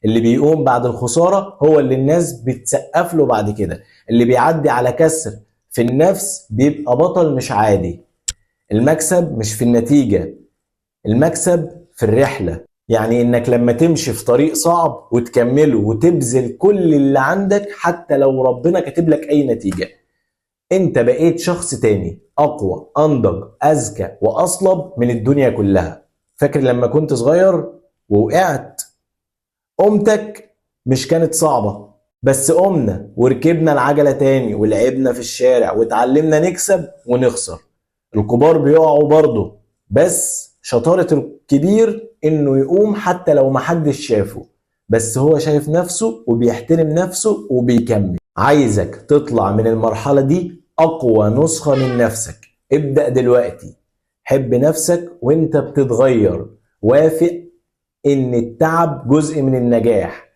اللي بيقوم بعد الخسارة هو اللي الناس بتسقف له بعد كده. اللي بيعدي على كسر في النفس بيبقى بطل مش عادي. المكسب مش في النتيجة، المكسب في الرحلة. يعني انك لما تمشي في طريق صعب وتكمله وتبذل كل اللي عندك حتى لو ربنا كاتب لك اي نتيجة، انت بقيت شخص تاني، اقوى، انضج، اذكى واصلب من الدنيا كلها. فاكر لما كنت صغير ووقعت؟ قومتك مش كانت صعبة، بس قمنا وركبنا العجلة تاني ولعبنا في الشارع واتعلمنا نكسب ونخسر. الكبار بيقعوا برضه، بس شطارة الكبير انه يقوم حتى لو محدش شافه، بس هو شايف نفسه وبيحترم نفسه وبيكمل. عايزك تطلع من المرحلة دي أقوى نسخة من نفسك. ابدأ دلوقتي. حب نفسك وانت بتتغير. وافق ان التعب جزء من النجاح.